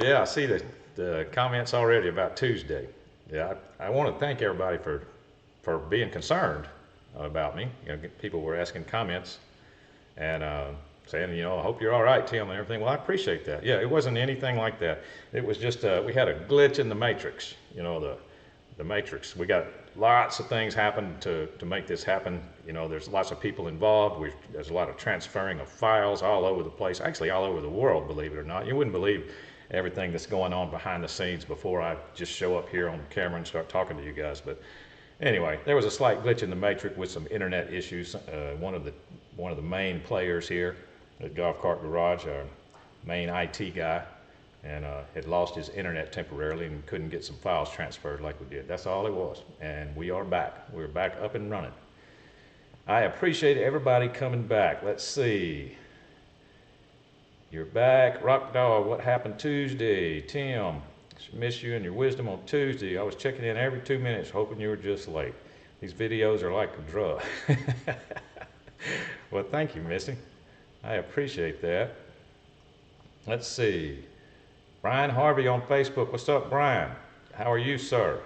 Yeah, I see the comments already about Tuesday. Yeah, I want to thank everybody for being concerned about me. You know, people were asking comments and saying, you know, I hope you're all right, Tim, and everything. Well, I appreciate that. Yeah, it wasn't anything like that. It was just we had a glitch in the matrix. You know, the matrix. We got lots of things happen to make this happen. You know, there's lots of people involved. There's a lot of transferring of files all over the place, actually all over the world, believe it or not. You wouldn't believe everything that's going on behind the scenes before I just show up here on camera and start talking to you guys. But anyway, there was a slight glitch in the matrix with some internet issues. One of the main players here at Golf Cart Garage, our main IT guy, and had lost his internet temporarily and couldn't get some files transferred like we did. That's all it was. And we are back. We're back up and running. I appreciate everybody coming back. Let's see. You're back. Rock Dog, what happened Tuesday? Tim, miss you and your wisdom on Tuesday. I was checking in every 2 minutes hoping you were just late. These videos are like a drug. Well, thank you, Missy. I appreciate that. Let's see. Brian Harvey on Facebook. What's up, Brian? How are you, sir?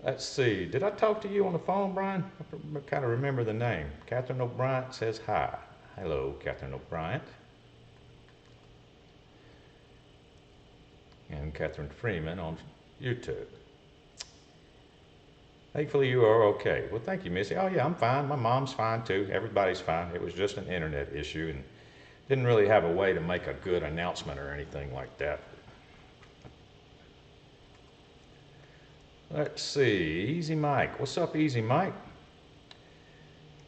Let's see. Did I talk to you on the phone, Brian? I kind of remember the name. Catherine O'Brien says hi. Hello, Catherine O'Brien. And Catherine Freeman on YouTube. Thankfully you are okay. Well, thank you, Missy. Oh yeah, I'm fine. My mom's fine too. Everybody's fine. It was just an internet issue and didn't really have a way to make a good announcement or anything like that. Let's see, Easy Mike. What's up, Easy Mike?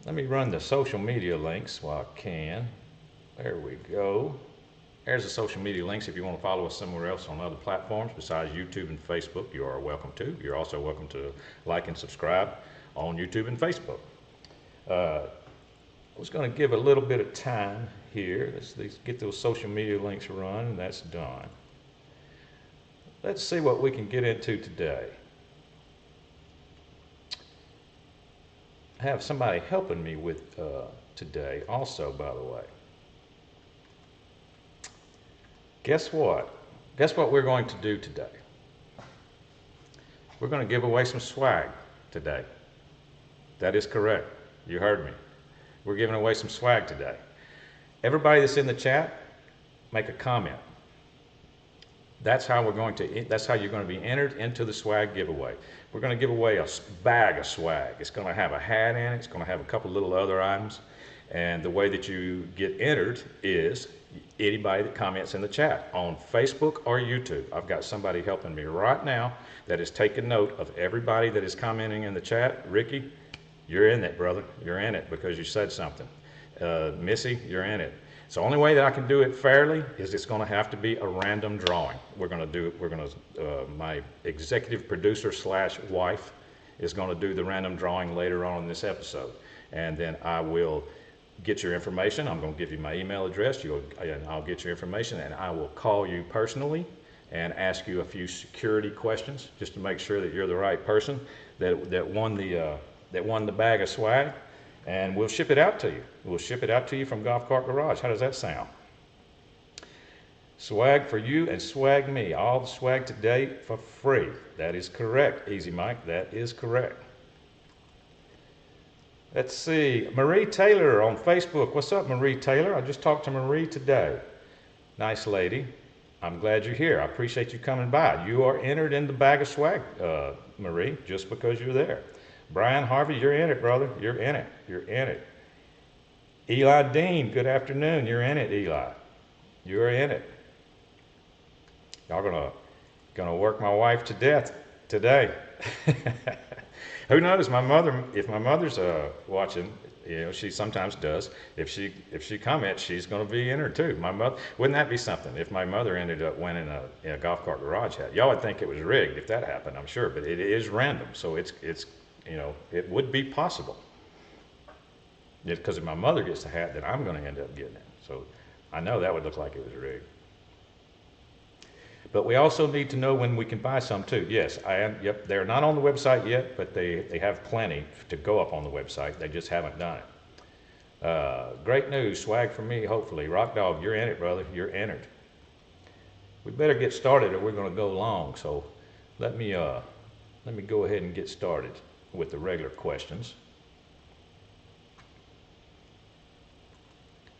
Let me run the social media links while I can. There we go. There's the social media links if you want to follow us somewhere else on other platforms besides YouTube and Facebook. You are welcome to. You're also welcome to like and subscribe on YouTube and Facebook. I was going to give a little bit of time here. Let's get those social media links run, and that's done. Let's see what we can get into today. I have somebody helping me with today also, by the way. Guess what? Guess what we're going to do today? We're going to give away some swag today. That is correct. You heard me. We're giving away some swag today. Everybody that's in the chat, make a comment. That's how you're going to be entered into the swag giveaway. We're going to give away a bag of swag. It's going to have a hat in it. It's going to have a couple little other items. And the way that you get entered is anybody that comments in the chat on Facebook or YouTube. I've got somebody helping me right now that is taking note of everybody that is commenting in the chat. Ricky, you're in it, brother. You're in it because you said something. Missy, you're in it. So the only way that I can do it fairly is it's going to have to be a random drawing. My executive producer / wife is going to do the random drawing later on in this episode. And then I will get your information. I'm going to give you my email address. And I'll get your information and I will call you personally and ask you a few security questions just to make sure that you're the right person that won the bag of swag. And we'll ship it out to you. We'll ship it out to you from Golf Cart Garage. How does that sound? Swag for you and swag me. All the swag today for free. That is correct, Easy Mike. That is correct. Let's see. Marie Taylor on Facebook. What's up, Marie Taylor? I just talked to Marie today. Nice lady. I'm glad you're here. I appreciate you coming by. You are entered in the bag of swag, Marie, just because you're there. Brian Harvey, you're in it, brother. You're in it. You're in it. Eli Dean, good afternoon. You're in it, Eli. You're in it. Y'all gonna work my wife to death today. Who knows? If my mother's watching, you know, she sometimes does. If she comments, she's gonna be entered too. My mother, wouldn't that be something? If my mother ended up winning a Golf Cart Garage hat, y'all would think it was rigged if that happened, I'm sure. But it is random, so it's you know, it would be possible. Because if my mother gets the hat, then I'm going to end up getting it. So I know that would look like it was rigged. But we also need to know when we can buy some too. Yes, yep, they're not on the website yet, but they have plenty to go up on the website. They just haven't done it. Great news, swag for me, hopefully. Rock Dog, you're in it, brother. You're entered. We better get started or we're going to go long. So let me go ahead and get started with the regular questions.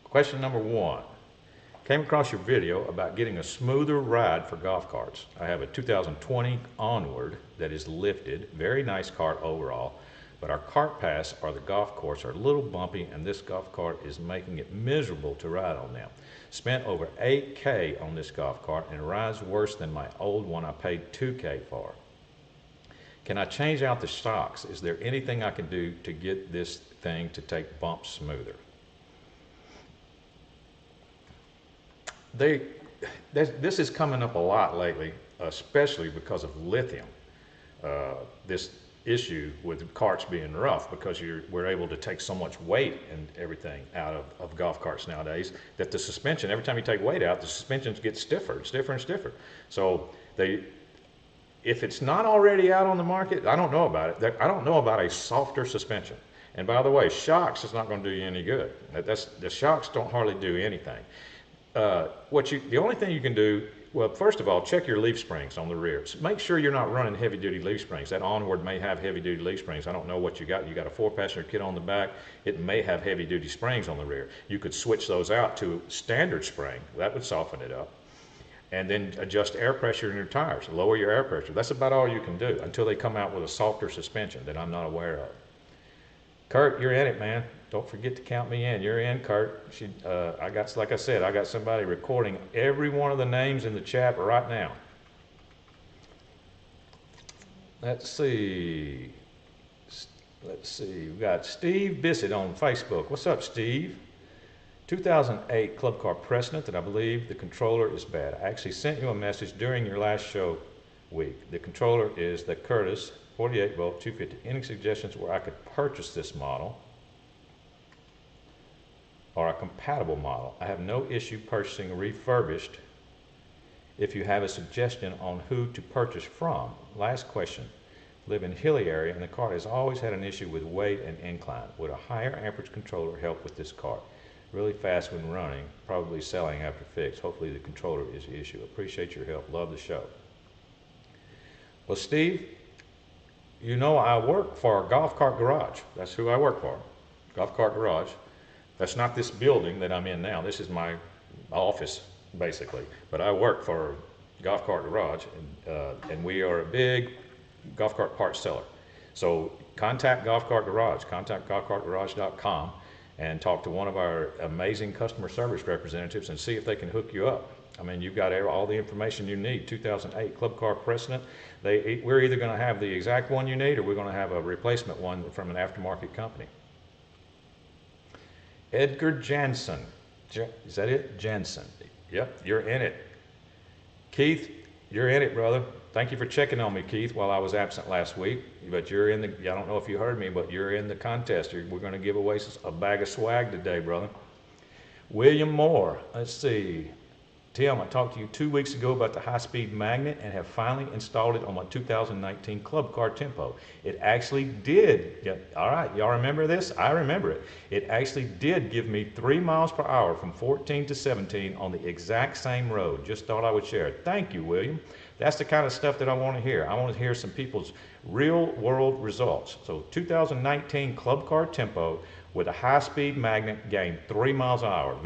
Question number 1. Came across your video about getting a smoother ride for golf carts. I have a 2020 Onward that is lifted, very nice cart overall, but our cart paths or the golf course are a little bumpy and this golf cart is making it miserable to ride on now. Spent over $8K on this golf cart and it rides worse than my old one I paid $2K for. Can I change out the shocks? Is there anything I can do to get this thing to take bumps smoother? This is coming up a lot lately, especially because of lithium. This issue with carts being rough because we're able to take so much weight and everything out of golf carts nowadays that the suspension, every time you take weight out, the suspensions get stiffer and stiffer and stiffer. So if it's not already out on the market, I don't know about it. I don't know about a softer suspension. And by the way, shocks is not going to do you any good. The shocks don't hardly do anything. The only thing you can do, well, first of all, check your leaf springs on the rear. So make sure you're not running heavy-duty leaf springs. That Onward may have heavy-duty leaf springs. I don't know what you got. You got a 4-passenger kit on the back. It may have heavy-duty springs on the rear. You could switch those out to standard spring. That would soften it up. And then adjust air pressure in your tires. Lower your air pressure. That's about all you can do until they come out with a softer suspension that I'm not aware of. Kurt, you're in it, man. Don't forget to count me in. You're in, Kurt. Like I said, I got somebody recording every one of the names in the chat right now. Let's see. We've got 𝗍𝗶𝘃𝗲 on Facebook. What's up, Steve? 2008 Club Car Precedent that I believe the controller is bad. I actually sent you a message during your last show week. The controller is the 𝗪𝘂𝗲𝗀 48-volt 250. Any suggestions where I could purchase this model or a compatible model? I have no issue purchasing refurbished. If you have a suggestion on who to purchase from. Last question. Live in hilly area and the cart has always had an issue with weight and incline. Would a higher amperage controller help with this cart? Really fast when running, probably selling after fix. Hopefully the controller is the issue. Appreciate your help. Love the show. Well, Steve, you know I work for Golf Cart Garage. That's who I work for. Golf Cart Garage. That's not this building that I'm in now. This is my office, basically. But I work for Golf Cart Garage, and we are a big golf cart parts seller. So contact Golf Cart Garage. Contact golfcartgarage.com and talk to one of our amazing customer service representatives and see if they can hook you up. I mean, you've got all the information you need. 2008 Club Car Precedent. We're either going to have the exact one you need or we're going to have a replacement one from an aftermarket company. Edgar Jansen. Is that it? Jansen. Yep, you're in it. Keith, you're in it, brother. Thank you for checking on me, Keith, while I was absent last week. But you're in the, I don't know if you heard me, but you're in the contest. We're going to give away a bag of swag today, brother. William Moore. Let's see. Tim, I talked to you 2 weeks ago about the high-speed magnet and have finally installed it on my 2019 Club Car Tempo. It actually did, yeah, all right, y'all remember this? I remember it. It actually did give me 3 miles per hour from 14 to 17 on the exact same road. Just thought I would share it. Thank you, William. That's the kind of stuff that I want to hear. I want to hear some people's real-world results. So 2019 Club Car Tempo with a high-speed magnet gained 3 miles an hour.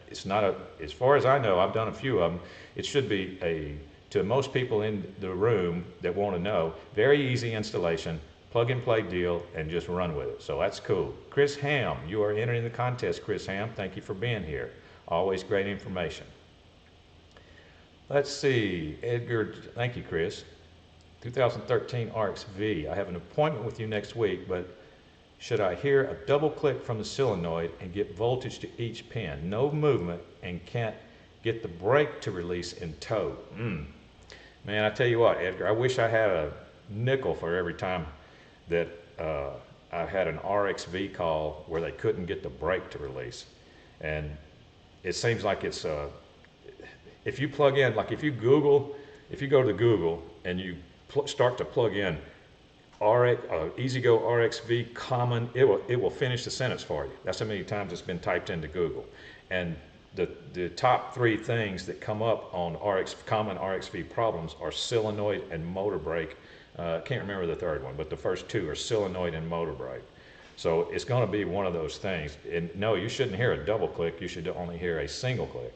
It's not as far as I know, I've done a few of them. It should be to most people in the room that want to know, very easy installation, plug and play deal, and just run with it. So that's cool. Chris Ham, you are entering the contest, Chris Ham. Thank you for being here. Always great information. Let's see, Edgar, thank you, Chris. 2013 RX-V. I have an appointment with you next week, but should I hear a double click from the solenoid and get voltage to each pin? No movement and can't get the brake to release in tow. Man, I tell you what, Edgar, I wish I had a nickel for every time that I had an RX-V call where they couldn't get the brake to release. And it seems like it's, if you plug in, like if you go to Google and you start to plug in EZGO RX-V common, it will finish the sentence for you. That's how many times it's been typed into Google. And the top three things that come up on common RXV problems are solenoid and motor brake. Can't remember the third one, but the first two are solenoid and motor brake. So it's going to be one of those things. And no, you shouldn't hear a double click. You should only hear a single click.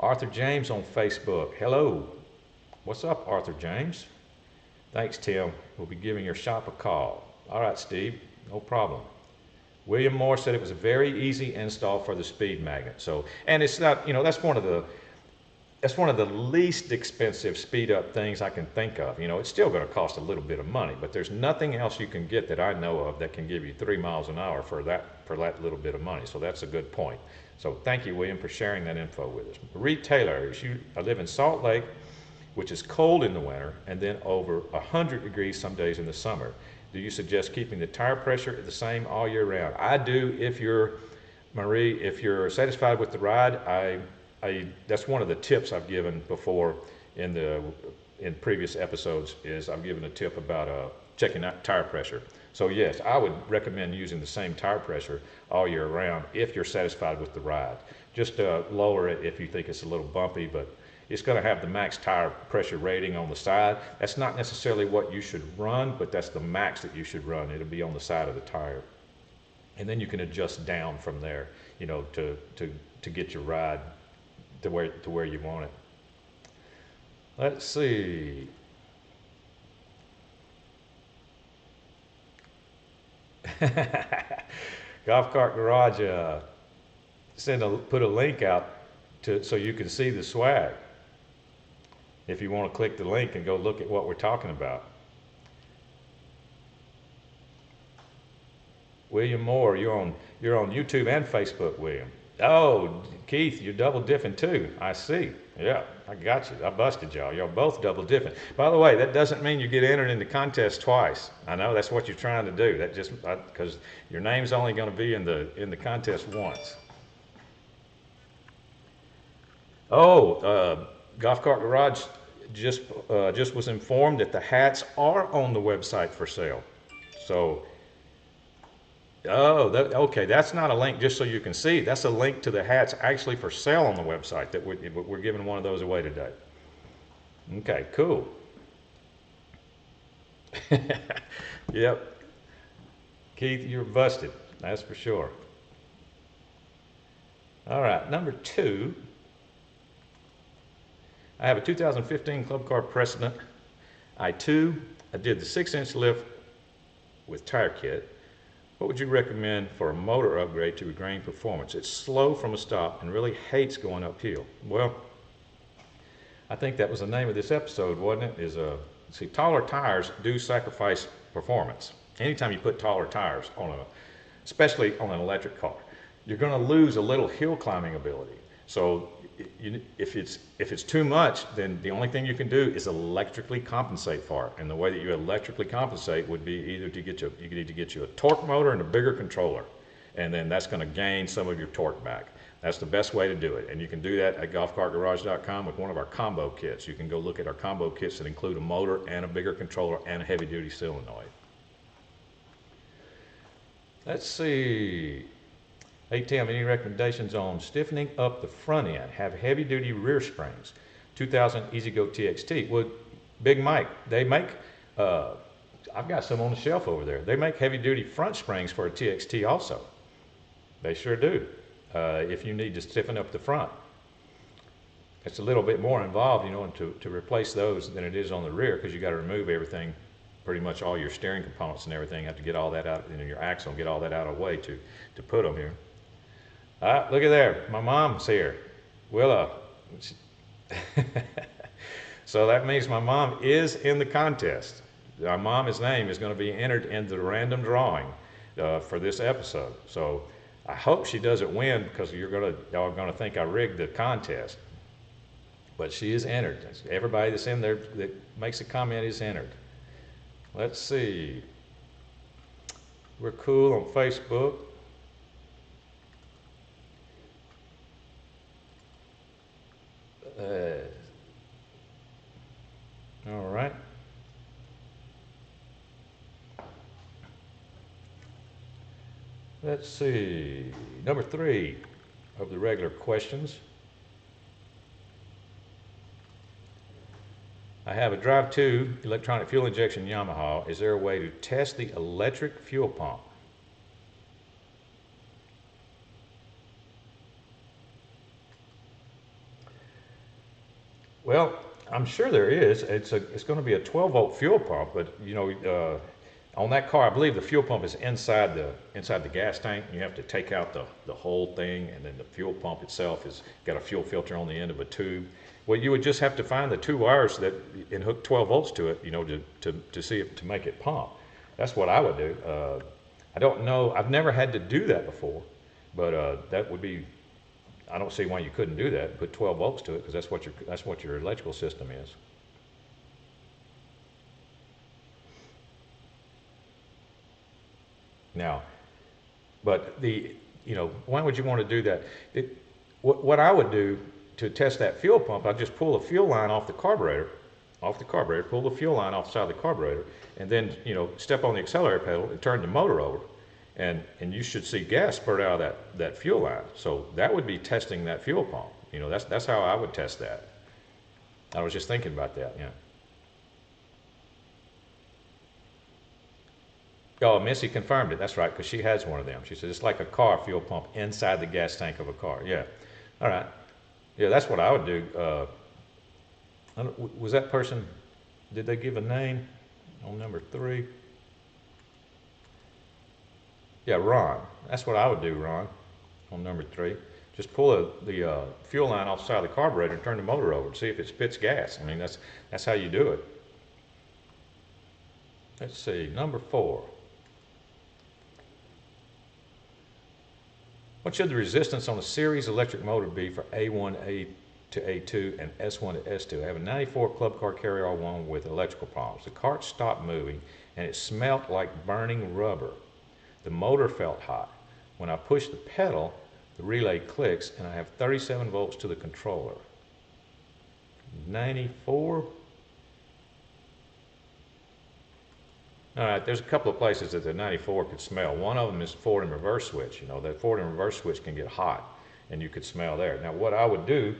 Arthur James on Facebook. Hello. What's up, Arthur James? Thanks, Tim. We'll be giving your shop a call. All right, Steve. No problem. William Moore said it was a very easy install for the speed magnet. So, and it's not, you know, that's one of the least expensive speed up things I can think of. You know, it's still going to cost a little bit of money, but there's nothing else you can get that I know of that can give you 3 miles an hour for that little bit of money. So that's a good point. So thank you, William, for sharing that info with us. Reed Taylor, I live in Salt Lake, which is cold in the winter and then over 100 degrees some days in the summer. Do you suggest keeping the tire pressure the same all year round? I do. If you're, Marie, if you're satisfied with the ride, that's one of the tips I've given before in previous episodes. Is I've given a tip about checking out tire pressure. So yes, I would recommend using the same tire pressure all year round if you're satisfied with the ride. Just lower it if you think it's a little bumpy, but it's going to have the max tire pressure rating on the side. That's not necessarily what you should run, but that's the max that you should run. It'll be on the side of the tire. And then you can adjust down from there, you know, to get your ride to where you want it. Let's see. Golf Cart Garage put a link out so you can see the swag. If you want to click the link and go look at what we're talking about. William Moore, you're on YouTube and Facebook, William. Oh, Keith, you're double dipping too. I see. Yeah, I got you. I busted y'all. Y'all both double dipping. By the way, that doesn't mean you get entered in the contest twice. I know that's what you're trying to do. That just because your name's only going to be in the contest once. Oh, Golf Cart Garage just was informed that the hats are on the website for sale. So, okay, that's not a link just so you can see. That's a link to the hats actually for sale on the website. That we're giving one of those away today. Okay, cool. Yep. Keith, you're busted. That's for sure. All right, number 2. I have a 2015 Club Car Precedent i2. I did the 6-inch lift with tire kit. What would you recommend for a motor upgrade to regain performance? It's slow from a stop and really hates going uphill. Well, I think that was the name of this episode, wasn't it? See, taller tires do sacrifice performance. Anytime you put taller tires especially on an electric car, you're going to lose a little hill climbing ability. So if it's too much, then the only thing you can do is electrically compensate for it. And the way that you electrically compensate would be either to get you a torque motor and a bigger controller, and then that's going to gain some of your torque back. That's the best way to do it. And you can do that at golfcartgarage.com with one of our combo kits. You can go look at our combo kits that include a motor and a bigger controller and a heavy duty solenoid. Let's see. Hey Tim, any recommendations on stiffening up the front end? Have heavy duty rear springs. 2000 EZGO TXT. Well, Big Mike, they make, I've got some on the shelf over there. They make heavy duty front springs for a TXT also. They sure do. If you need to stiffen up the front. It's a little bit more involved, you know, to replace those than it is on the rear, because you got to remove everything, pretty much all your steering components and everything. You have to get all that out, and your axle, get all that out of the way to put them here. Look at there, my mom's here, Willa. So that means my mom is in the contest. My mom's name is going to be entered in the random drawing for this episode. So I hope she doesn't win, because y'all are going to think I rigged the contest. But she is entered. Everybody that's in there that makes a comment is entered. Let's see. We're cool on Facebook. All right. Let's see. Number 3. of the regular questions. I have a Drive2 electronic fuel injection Yamaha. Is there a way to test the electric fuel pump? Well, I'm sure there is. It's going to be a 12-volt fuel pump, but you know, on that car, I believe the fuel pump is inside the gas tank. You have to take out the whole thing, and then the fuel pump itself has got a fuel filter on the end of a tube. Well, you would just have to find the two wires and hook 12 volts to it, you know, to see it, to make it pump. That's what I would do. I don't know. I've never had to do that before, but that would be. I don't see why you couldn't do that. Put 12 volts to it, because that's what your electrical system is. Now, but why would you want to do that? What I would do to test that fuel pump, I'd just pull a fuel line off the carburetor, pull the fuel line off the side of the carburetor, and then, you know, step on the accelerator pedal and turn the motor over, and you should see gas spurt out of that fuel line. So that would be testing that fuel pump. You know, that's how I would test that. I was just thinking about that, yeah. Oh, Missy confirmed it. That's right, because she has one of them. She said it's like a car fuel pump inside the gas tank of a car. Yeah. All right. Yeah, that's what I would do. Was that person, did they give a name on number 3? Yeah, Ron. That's what I would do, Ron, on number 3. Just pull the fuel line off the side of the carburetor and turn the motor over and see if it spits gas. I mean, that's how you do it. Let's see, number 4. What should the resistance on a series electric motor be for A1 to A2 and S1 to S2? I have a 94 Club Car Carryall 1 with electrical problems. The cart stopped moving and it smelled like burning rubber. The motor felt hot. When I push the pedal, the relay clicks and I have 37 volts to the controller. 94. All right, there's a couple of places that the 94 could smell. One of them is forward and reverse switch. You know, the forward and reverse switch can get hot, and you could smell there. Now, what I would do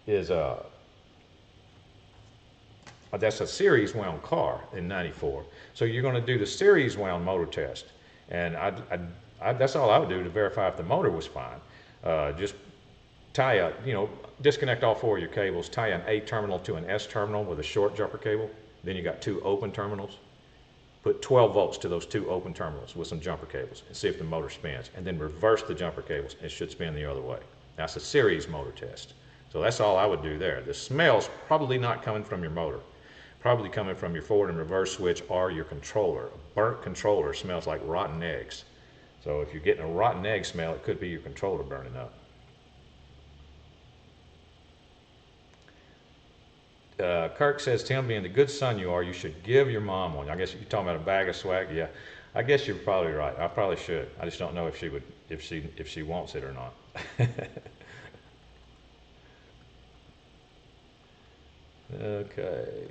is, that's a series wound car in 94. So you're going to do the series wound motor test, and that's all I would do to verify if the motor was fine. Just tie disconnect all 4 of your cables, tie an A terminal to an S terminal with a short jumper cable. Then you got 2 open terminals. Put 12 volts to those 2 open terminals with some jumper cables and see if the motor spins. And then reverse the jumper cables. It should spin the other way. That's a series motor test. So that's all I would do there. The smell's probably not coming from your motor. Probably coming from your forward and reverse switch or your controller. A burnt controller smells like rotten eggs. So if you're getting a rotten egg smell, it could be your controller burning up. Kirk says, Tim, being the good son you are, you should give your mom one. I guess you're talking about a bag of swag. Yeah, I guess you're probably right. I probably should. I just don't know if she would, if she wants it or not. Okay.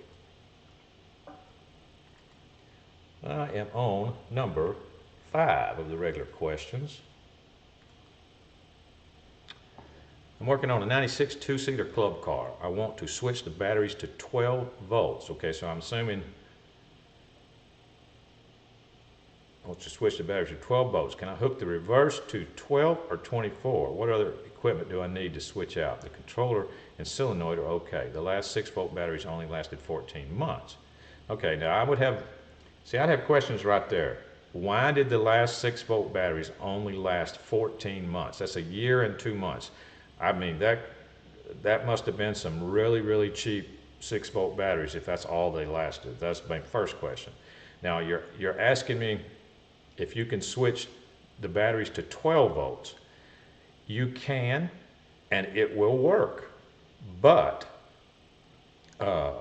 I am on number 5 of the regular questions. I'm working on a 96 2-seater club car. I want to switch the batteries to 12 volts. Okay, so I'm assuming I want to switch the batteries to 12 volts. Can I hook the reverse to 12 or 24? What other equipment do I need to switch out? The controller and solenoid are okay. The last 6-volt batteries only lasted 14 months. Okay, now I'd have questions right there. Why did the last 6-volt batteries only last 14 months? That's a year and 2 months. I mean, that must have been some really, really cheap 6-volt batteries if that's all they lasted. That's my first question. Now, you're asking me if you can switch the batteries to 12 volts. You can, and it will work. But a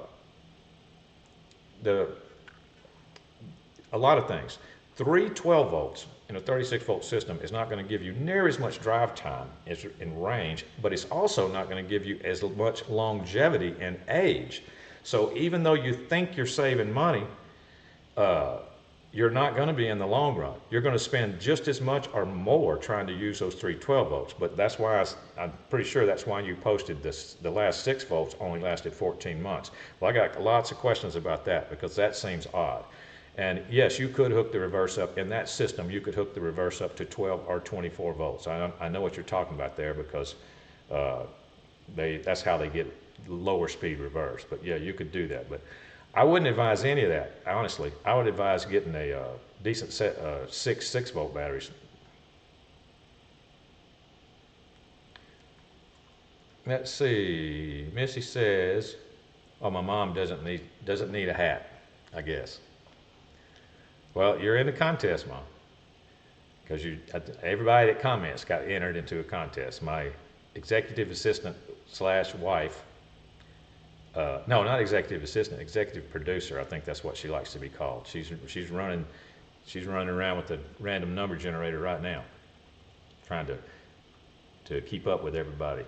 lot of things. 3 12 volts in a 36-volt system is not going to give you near as much drive time in range, but it's also not going to give you as much longevity and age. So even though you think you're saving money, you're not going to be in the long run. You're going to spend just as much or more trying to use those 3 12 volts. But that's why I'm pretty sure that's why you posted this. The last 6 volts only lasted 14 months. Well, I got lots of questions about that because that seems odd. And yes, you could hook the reverse up in that system. You could hook the reverse up to 12 or 24 volts. I know what you're talking about there because that's how they get lower speed reverse. But yeah, you could do that. But I wouldn't advise any of that, honestly. I would advise getting a decent set 6 volt batteries. Let's see. Missy says, "Oh, my mom doesn't need a hat, I guess." Well, you're in the contest, Mom, because everybody that comments got entered into a contest. My executive assistant / wife. No, not executive assistant, executive producer. I think that's what she likes to be called. She's running around with a random number generator right now, trying to keep up with everybody.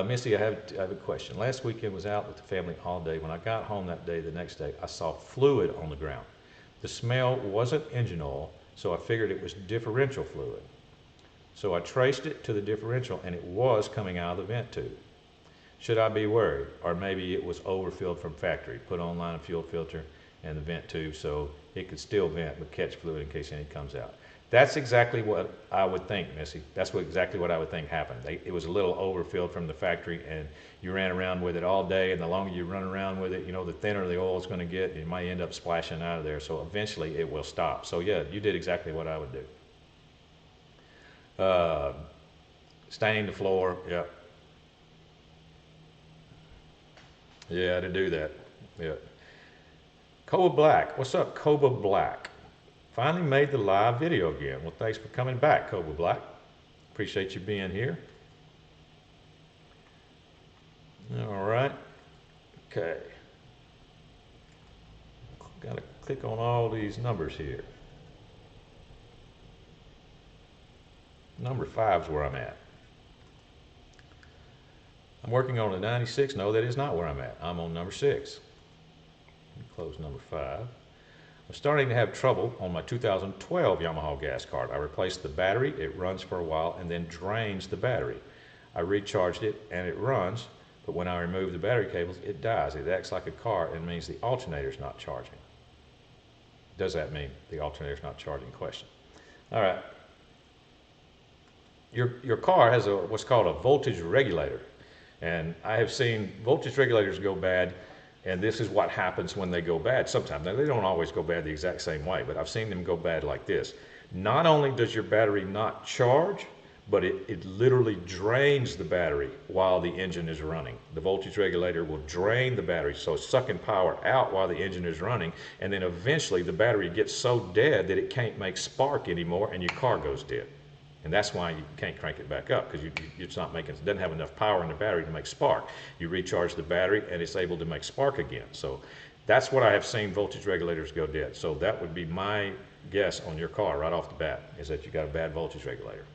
Missy, I have a question. Last weekend was out with the family all day. When I got home that day, the next day, I saw fluid on the ground. The smell wasn't engine oil, so I figured it was differential fluid. So I traced it to the differential, and it was coming out of the vent tube. Should I be worried? Or maybe it was overfilled from factory, put online a fuel filter and the vent tube so it could still vent but catch fluid in case any comes out. That's exactly what I would think, Missy. That's exactly what I would think happened. It was a little overfilled from the factory, and you ran around with it all day, and the longer you run around with it, the thinner the oil is going to get, and you might end up splashing out of there, so eventually it will stop. So yeah, you did exactly what I would do. Stain the floor, yeah. Yeah, to do that. Yeah. 𝗂𝘁𝘃𝗲 Black. What's up, 𝗂𝘁𝘃𝗲 Black? Finally made the live video again. Well, thanks for coming back, 𝗂𝘁𝘃𝗲 Black. Appreciate you being here. All right. Okay. Got to click on all these numbers here. Number 5 is where I'm at. I'm working on a 96. No, that is not where I'm at. I'm on number 6. Close number 5. I'm starting to have trouble on my 2012 Yamaha gas cart. I replaced the battery, it runs for a while, and then drains the battery. I recharged it and it runs, but when I remove the battery cables, it dies. It acts like a car and means the alternator's not charging. Does that mean the alternator's not charging? Question. All right. Your car has what's called a voltage regulator. And I have seen voltage regulators go bad, and this is what happens when they go bad sometimes. Now, they don't always go bad the exact same way, but I've seen them go bad like this. Not only does your battery not charge, but it literally drains the battery while the engine is running. The voltage regulator will drain the battery, so it's sucking power out while the engine is running, and then eventually the battery gets so dead that it can't make spark anymore, and your car goes dead. And that's why you can't crank it back up, because it doesn't have enough power in the battery to make spark. You recharge the battery and it's able to make spark again. So that's what I have seen voltage regulators go dead. So that would be my guess on your car right off the bat, is that you got a bad voltage regulator.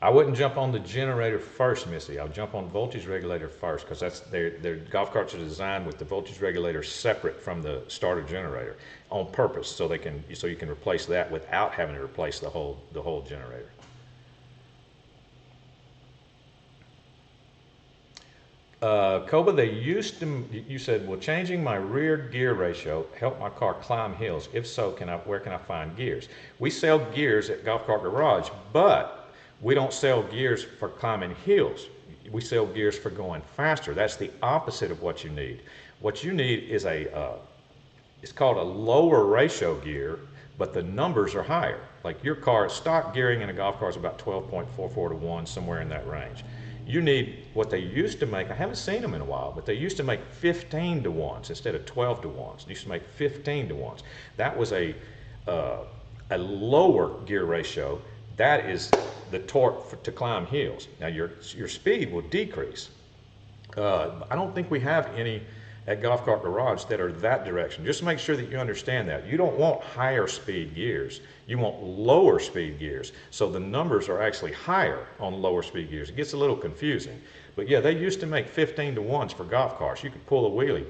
I wouldn't jump on the generator first, Missy. I'll jump on voltage regulator first, because their golf carts are designed with the voltage regulator separate from the starter generator on purpose, so you can replace that without having to replace the whole generator. 𝗂𝘁𝘃𝗲, you said, will changing my rear gear ratio help my car climb hills? If so, where can I find gears? We sell gears at Golf Cart Garage, but we don't sell gears for climbing hills. We sell gears for going faster. That's the opposite of what you need. What you need is it's called a lower ratio gear, but the numbers are higher. Like your car, stock gearing in a golf car is about 12.44 to 1, somewhere in that range. You need what they used to make. I haven't seen them in a while, but they used to make 15 to 1s instead of 12 to 1s. They used to make 15 to 1s. That was a lower gear ratio. That is the torque to climb hills. Now your speed will decrease. I don't think we have any at Golf Cart Garage that are that direction. Just make sure that you understand that. You don't want higher speed gears. You want lower speed gears. So the numbers are actually higher on lower speed gears. It gets a little confusing. But yeah, they used to make 15 to 1s for golf carts. You could pull a wheelie,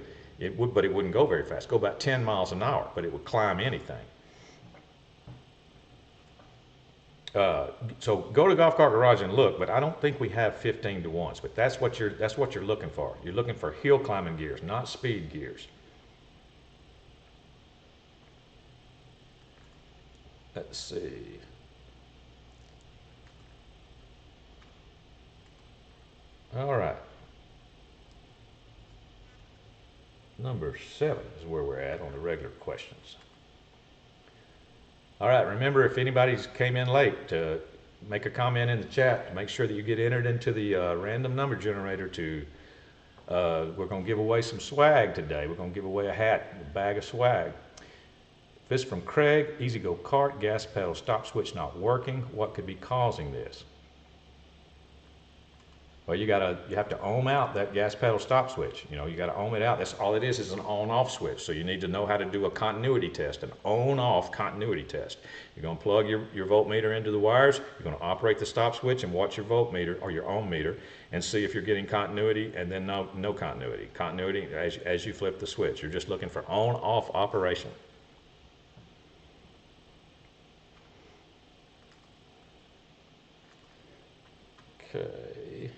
but it wouldn't go very fast. Go about 10 miles an hour, but it would climb anything. So go to Golf Cart Garage and look, but I don't think we have 15 to 1s, but that's what you're looking for. You're looking for hill climbing gears, not speed gears. Let's see. All right. Number 7 is where we're at on the regular questions. All right, remember, if anybody's came in late, to make a comment in the chat to make sure that you get entered into the random number generator to, we're going to give away some swag today. We're going to give away a hat, a bag of swag. This is from Craig, EZGO gas pedal stop switch not working. What could be causing this? Well, you have to ohm out that gas pedal stop switch. You know, you got to ohm it out. That's all it is an on-off switch. So you need to know how to do a continuity test, an on-off continuity test. You're going to plug your voltmeter into the wires. You're going to operate the stop switch and watch your voltmeter or your ohm meter and see if you're getting continuity, and then no continuity. Continuity as you flip the switch. You're just looking for on-off operation. Okay.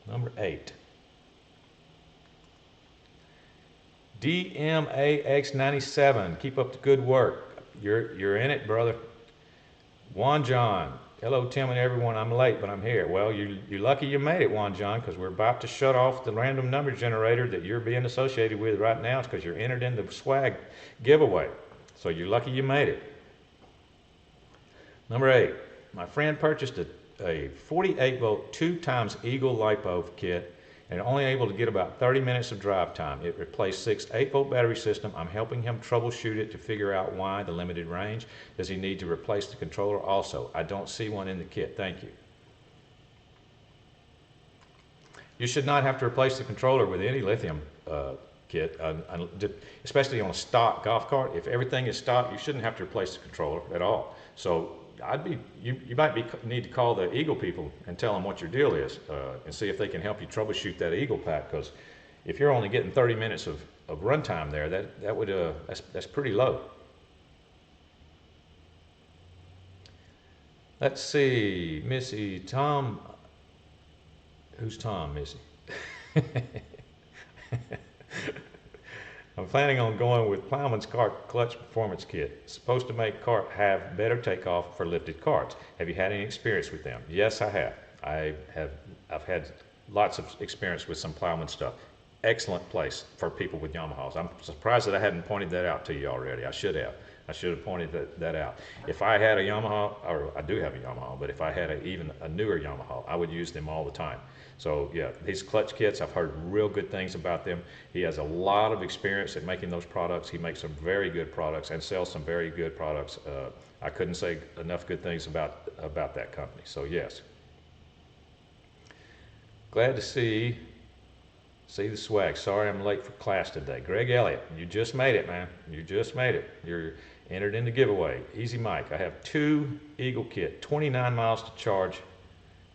Number 8. DMAX97. Keep up the good work. You're in it, brother. Juan John. Hello, Tim and everyone. I'm late, but I'm here. Well, you're lucky you made it, Juan John, because we're about to shut off the random number generator that you're being associated with right now. It's because you're entered in the swag giveaway. So you're lucky you made it. Number 8. My friend purchased a 48 volt 2x Eagle LifePO4 kit and only able to get about 30 minutes of drive time. It replaced 6 8-volt battery system. I'm helping him troubleshoot it to figure out why the limited range. Does he need to replace the controller also? I don't see one in the kit. Thank you. You should not have to replace the controller with any lithium kit, especially on a stock golf cart. If everything is stock, you shouldn't have to replace the controller at all. So you might need to call the Eagle people and tell them what your deal is, and see if they can help you troubleshoot that Eagle pack. Because if you're only getting 30 minutes of runtime there, that's pretty low. Let's see, Missy, Tom. Who's Tom, Missy? I'm planning on going with Plowman's Cart Clutch Performance Kit. It's supposed to make cart have better takeoff for lifted carts. Have you had any experience with them? Yes, I have. I've had lots of experience with some Plowman stuff. Excellent place for people with Yamahas. I'm surprised that I hadn't pointed that out to you already. I should have. I should have pointed that out. If I had a Yamaha, or I do have a Yamaha, but if I had even a newer Yamaha, I would use them all the time. So yeah, these clutch kits, I've heard real good things about them. He has a lot of experience at making those products. He makes some very good products and sells some very good products. I couldn't say enough good things about that company. So yes. Glad to see the swag. Sorry I'm late for class today. Greg Elliott, you just made it, man. You just made it. You're entered in the giveaway. Easy Mike, I have 2 Eagle kit, 29 miles to charge,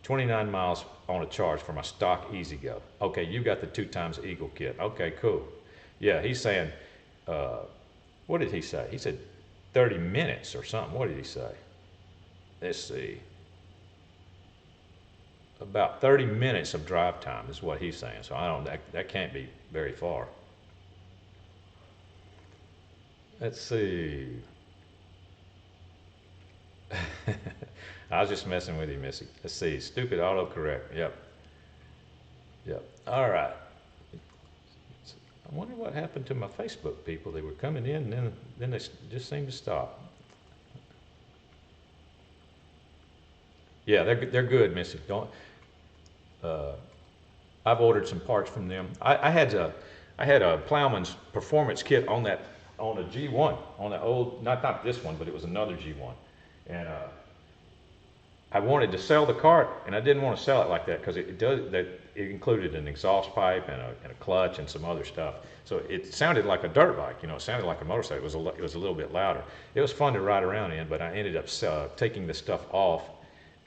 29 miles on a charge for my stock EZGO. Okay, you got the 2x Eagle kit. Okay, cool. Yeah, he's saying, what did he say? He said 30 minutes or something. What did he say? Let's see. About 30 minutes of drive time is what he's saying. So I don't, that can't be very far. Let's see. I was just messing with you, Missy. Let's see. Stupid autocorrect. Yep. All right. I wonder what happened to my Facebook people. They were coming in, and then they just seemed to stop. Yeah, they're good, Missy. Don't. I've ordered some parts from them. I had a Plowman's performance kit on a G1, on the old, not this one, but it was another G1, and I wanted to sell the cart, and I didn't want to sell it like that because it included an exhaust pipe and a clutch and some other stuff. So it sounded like a dirt bike, you know, it sounded like a motorcycle. It was a little bit louder. It was fun to ride around in, but I ended up taking the stuff off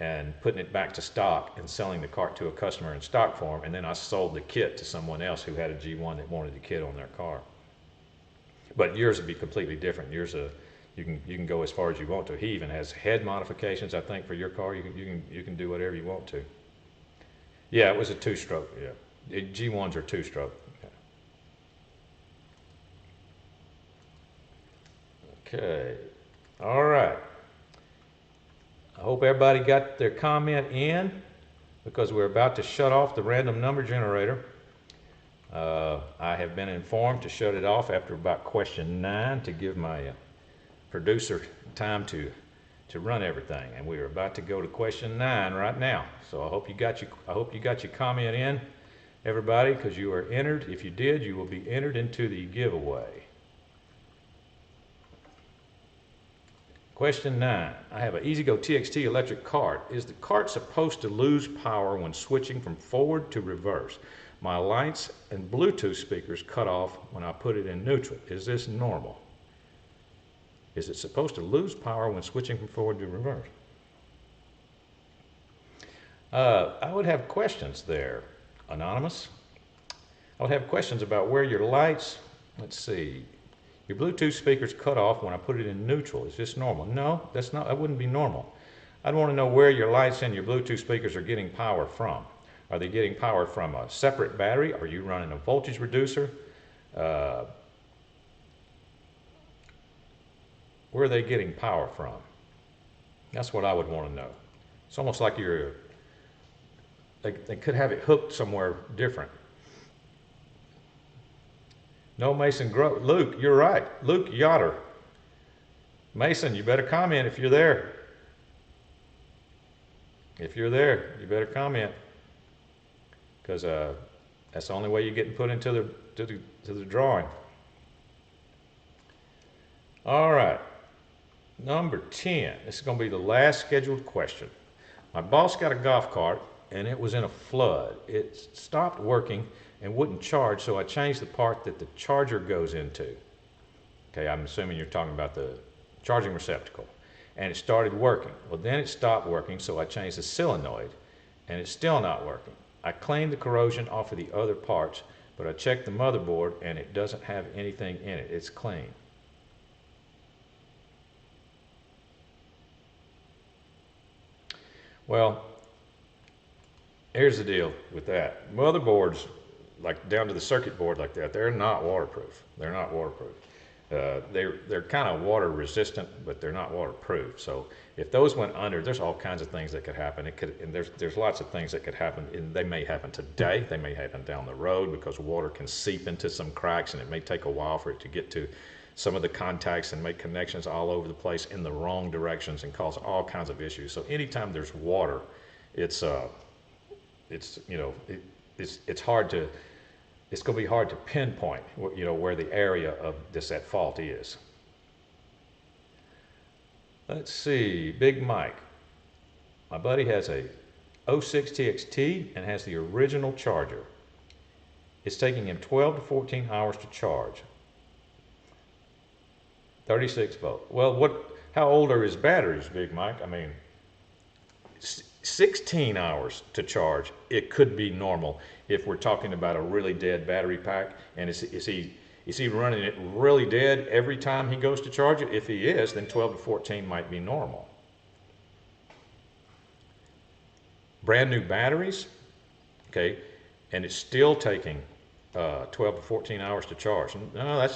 and putting it back to stock and selling the cart to a customer in stock form, and then I sold the kit to someone else who had a G1 that wanted the kit on their car. But yours would be completely different. Yours, you can go as far as you want to. He even has head modifications, I think, for your car. You can do whatever you want to. Yeah, it was a two-stroke. Yeah, G1s are two-stroke. Okay, all right. I hope everybody got their comment in because we're about to shut off the random number generator. I have been informed to shut it off after about question 9 to give my producer time to run everything, and we are about to go to question 9 right now. So I hope you got your comment in, everybody, because you are entered. If you did, you will be entered into the giveaway. Question 9. I have an EZGO TXT electric cart. Is the cart supposed to lose power when switching from forward to reverse? My lights and Bluetooth speakers cut off when I put it in neutral. Is this normal? Is it supposed to lose power when switching from forward to reverse? I would have questions there, Anonymous. I would have questions about where your lights, let's see, your Bluetooth speakers cut off when I put it in neutral. Is this normal? No, that wouldn't be normal. I'd want to know where your lights and your Bluetooth speakers are getting power from. Are they getting power from a separate battery? Are you running a voltage reducer? Where are they getting power from? That's what I would want to know. It's almost like they could have it hooked somewhere different. No, Mason Grove. Luke, you're right. Luke Yotter. Mason, you better comment if you're there. If you're there, you better comment, because that's the only way you're getting put into the drawing. All right, number 10. This is going to be the last scheduled question. My boss got a golf cart, and it was in a flood. It stopped working and wouldn't charge, so I changed the part that the charger goes into. Okay, I'm assuming you're talking about the charging receptacle. And it started working. Well, then it stopped working, so I changed the solenoid, and it's still not working. I cleaned the corrosion off of the other parts, but I checked the motherboard, and it doesn't have anything in it. It's clean. Well, here's the deal with that. Motherboards, like down to the circuit board like that, they're not waterproof. They're not waterproof. They're kind of water resistant, but they're not waterproof. So if those went under, there's all kinds of things that could happen. And there's lots of things that could happen. And they may happen today. They may happen down the road because water can seep into some cracks, and it may take a while for it to get to some of the contacts and make connections all over the place in the wrong directions and cause all kinds of issues. So anytime there's water, it's going to be hard to pinpoint, where the area of this at fault is. Let's see, Big Mike. My buddy has a 06 TXT and has the original charger. It's taking him 12 to 14 hours to charge. 36 volt. Well, how old are his batteries, Big Mike? I mean, 16 hours to charge, it could be normal if we're talking about a really dead battery pack. And is he running it really dead every time he goes to charge it? If he is, then 12 to 14 might be normal. Brand new batteries, okay, and it's still taking 12 to 14 hours to charge. No,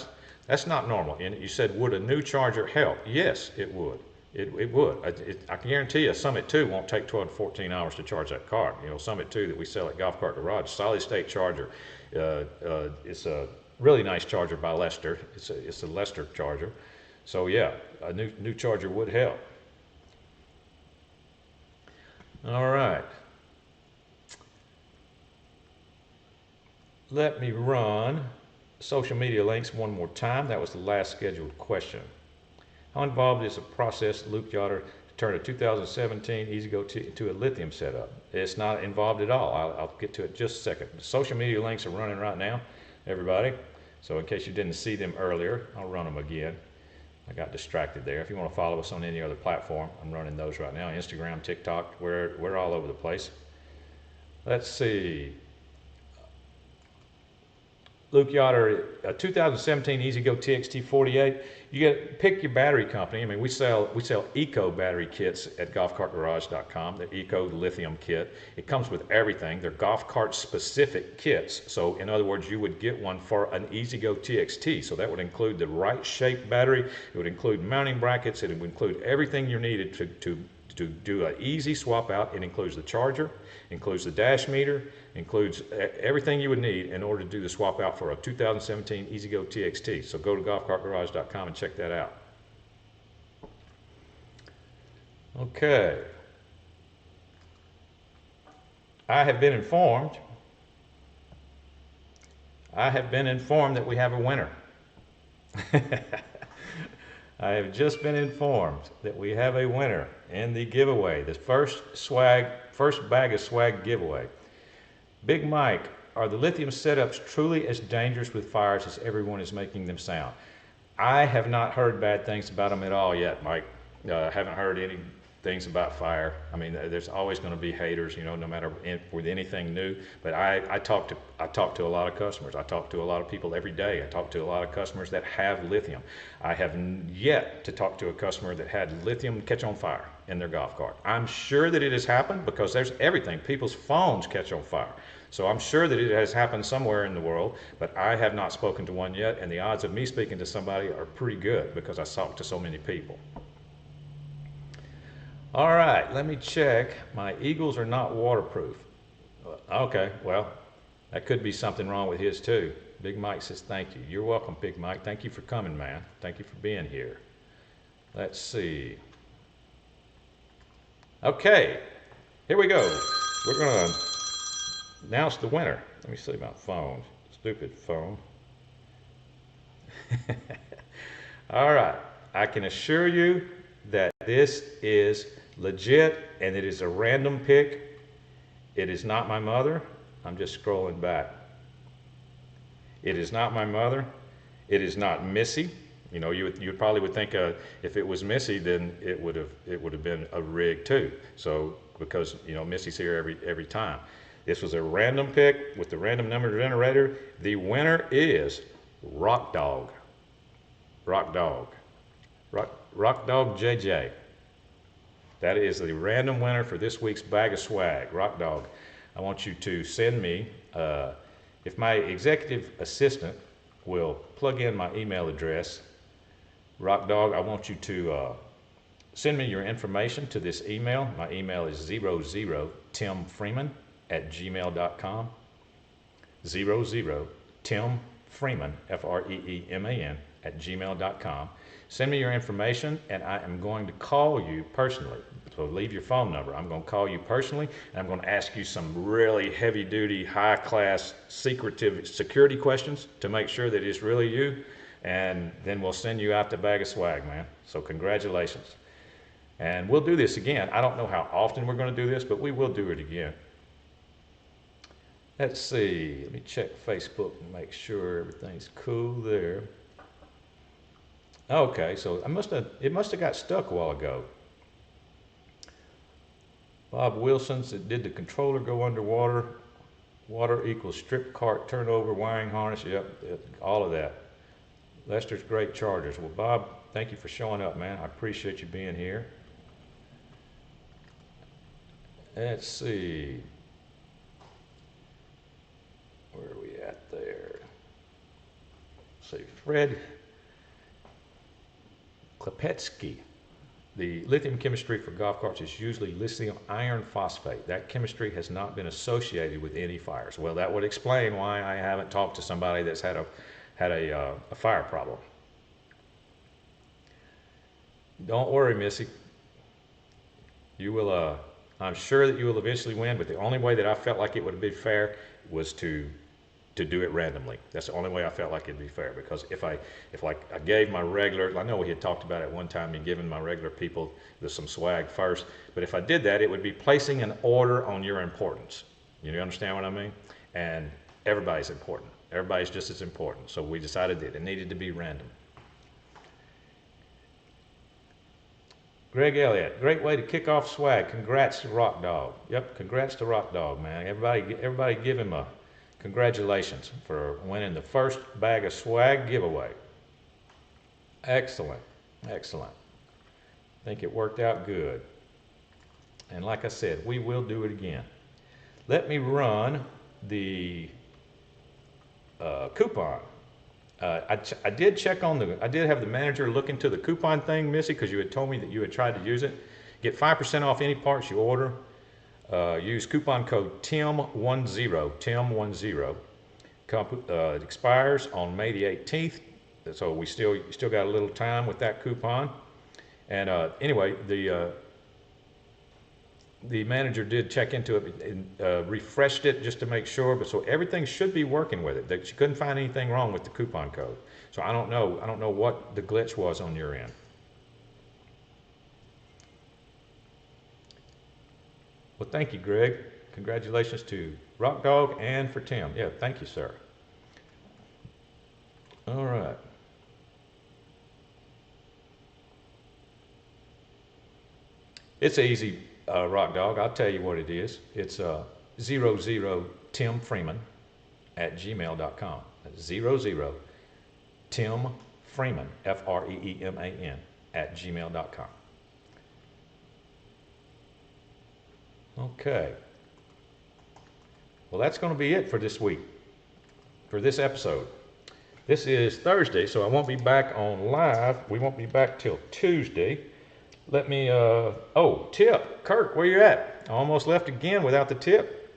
that's not normal. And you said, would a new charger help? Yes, it would. It would. I can guarantee you Summit 2 won't take 12 to 14 hours to charge that car. Summit 2 that we sell at Golf Cart Garage, solid state charger. It's a really nice charger by Lester. It's a Lester charger. So yeah, a new charger would help. All right. Let me run social media links one more time. That was the last scheduled question. How involved is the process, Luke Yoder, turn a 2017 EZGO to a lithium setup. It's not involved at all. I'll get to it in just a second. The social media links are running right now, everybody. So in case you didn't see them earlier, I'll run them again. I got distracted there. If you want to follow us on any other platform, I'm running those right now. Instagram, TikTok, we're all over the place. Let's see. Luke Yoder, a 2017 EZGO TXT48. You pick your battery company. I mean, we sell Eco battery kits at 𝗏𝗃𝗲𝗃𝗄𝘁.com. The Eco lithium kit. It comes with everything. They're golf cart specific kits. So in other words, you would get one for an EZGO TXT. So that would include the right shape battery. It would include mounting brackets. It would include everything you needed to do an easy swap out. It includes the charger, includes the dash meter, includes everything you would need in order to do the swap out for a 2017 EZGO TXT. So go to 𝗏𝗃𝗲𝗃𝗄𝘁.com and check that out. Okay. I have been informed that we have a winner. I have just been informed that we have a winner in the giveaway, the first bag of swag giveaway. Big Mike, are the lithium setups truly as dangerous with fires as everyone is making them sound? I have not heard bad things about them at all yet, Mike. Haven't heard any things about fire. I mean, there's always going to be haters, you know, no matter with anything new. But I talk to a lot of customers. I talk to a lot of people every day. I talk to a lot of customers that have lithium. I have yet to talk to a customer that had lithium catch on fire in their golf cart. I'm sure that it has happened because there's everything. People's phones catch on fire. So I'm sure that it has happened somewhere in the world, but I have not spoken to one yet, and the odds of me speaking to somebody are pretty good because I talk to so many people. All right, let me check. My Eagles are not waterproof. Okay, well, that could be something wrong with his too. Big Mike says thank you. You're welcome, Big Mike. Thank you for coming, man. Thank you for being here. Let's see. Okay, here we go. We're going to announce the winner. Let me see my phone. Stupid phone. All right, I can assure you that this is legit and it is a random pick. It is not my mother. I'm just scrolling back. It is not my mother. It is not Missy. You know, you probably would think if it was Missy, then it would have been a rig too. So because you know Missy's here every time. This was a random pick with the random number generator. The winner is Rock Dog. Rock Dog. Rock Dog JJ. That is the random winner for this week's bag of swag. Rock Dog. I want you to send me, if my executive assistant will plug in my email address, Rock Dog, I want you to send me your information to this email. My email is 00timfreeman@gmail.com. 00timfreeman, Freeman, @gmail.com. Send me your information and I am going to call you personally. So leave your phone number. I'm going to call you personally and I'm going to ask you some really heavy duty, high class, secretive security questions to make sure that it's really you. And then we'll send you out the bag of swag, man. So congratulations. And we'll do this again. I don't know how often we're going to do this, but we will do it again. Let's see. Let me check Facebook and make sure everything's cool there. Okay, so it must have got stuck a while ago. Bob Wilson said, did the controller go underwater? Water equals strip cart turnover, wiring harness. Yep, all of that. Lester's great chargers. Well, Bob, thank you for showing up, man. I appreciate you being here. Let's see. Where are we at there? Let's see, Fred 𝗏𝘃𝗲𝘀. The lithium chemistry for golf carts is usually lithium iron phosphate. That chemistry has not been associated with any fires. Well, that would explain why I haven't talked to somebody that's had a fire problem. Don't worry, Missy. You will. I'm sure that you will eventually win. But the only way that I felt like it would have been fair was to to do it randomly. That's the only way I felt like it'd be fair, because if I gave my regular, I know we had talked about it one time, and giving my regular people some swag first, but if I did that, it would be placing an order on your importance. You understand what I mean? And everybody's important. Everybody's just as important. So we decided that it needed to be random. Greg Elliott, great way to kick off swag. Congrats to Rock Dog. Yep, congrats to Rock Dog, man. Everybody give him a congratulations for winning the first bag of swag giveaway. Excellent, excellent. I think it worked out good. And like I said, we will do it again. Let me run the coupon. I did check on I did have the manager look into the coupon thing, Missy, because you had told me that you had tried to use it. Get 5% off any parts you order. Use coupon code 𝗃10, 𝗃10. It expires on May the 18th, so we still got a little time with that coupon. And anyway, the manager did check into it and refreshed it just to make sure, but so everything should be working with it. She couldn't find anything wrong with the coupon code. So I don't know what the glitch was on your end. Well, thank you, Greg. Congratulations to Rock Dog and for Tim. Yeah, thank you, sir. All right. It's easy, Rock Dog. I'll tell you what it is. It's 00timfreeman@gmail.com. 00timfreeman, Freeman, @gmail.com. Okay. Well, that's going to be it for this week, for this episode. This is Thursday, so I won't be back on live. We won't be back till Tuesday. Let me, oh, tip. Kirk, where you at? I almost left again without the tip.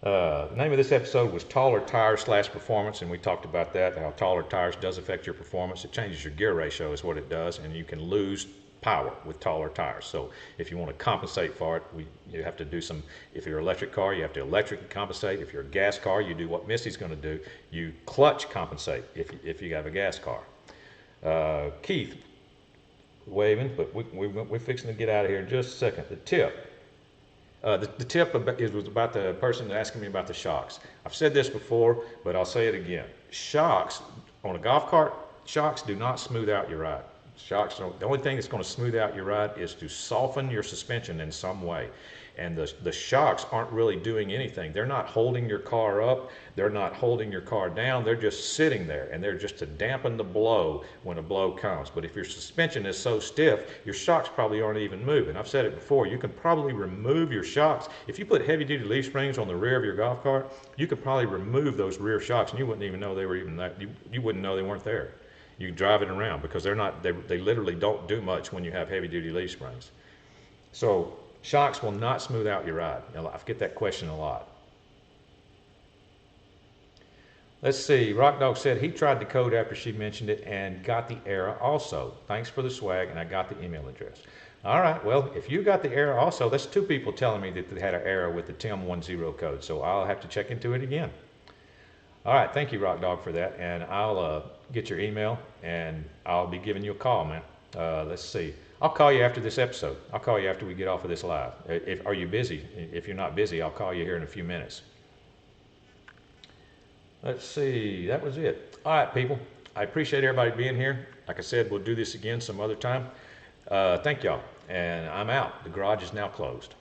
The name of this episode was Taller Tires / Performance, and we talked about that, how taller tires does affect your performance. It changes your gear ratio is what it does, and you can lose power with taller tires. So if you want to compensate for it, you have to do some, if you're an electric car, you have to electrically compensate. If you're a gas car, you do what Missy's going to do. You clutch compensate if you have a gas car. Keith, waving, but we're fixing to get out of here in just a second. The tip. The tip was about the person asking me about the shocks. I've said this before, but I'll say it again. Shocks, on a golf cart, shocks do not smooth out your ride. Shocks, the only thing that's going to smooth out your ride is to soften your suspension in some way. And the shocks aren't really doing anything. They're not holding your car up. They're not holding your car down. They're just sitting there, and they're just to dampen the blow when a blow comes. But if your suspension is so stiff, your shocks probably aren't even moving. I've said it before. You can probably remove your shocks. If you put heavy-duty leaf springs on the rear of your golf cart, you could probably remove those rear shocks, and you wouldn't even know they were even that. You wouldn't know they weren't there. You can drive it around because they're not. They literally don't do much when you have heavy-duty leaf springs. So shocks will not smooth out your ride. I get that question a lot. Let's see. Rock Dog said he tried the code after she mentioned it and got the error also. Thanks for the swag, and I got the email address. All right. Well, if you got the error also, that's 2 people telling me that they had an error with the TIM10 code. So I'll have to check into it again. All right. Thank you, Rock Dog, for that. And I'll get your email, and I'll be giving you a call, man. Let's see. I'll call you after this episode. I'll call you after we get off of this live. Are you busy? If you're not busy, I'll call you here in a few minutes. Let's see. That was it. All right, people. I appreciate everybody being here. Like I said, we'll do this again some other time. Thank y'all. And I'm out. The garage is now closed.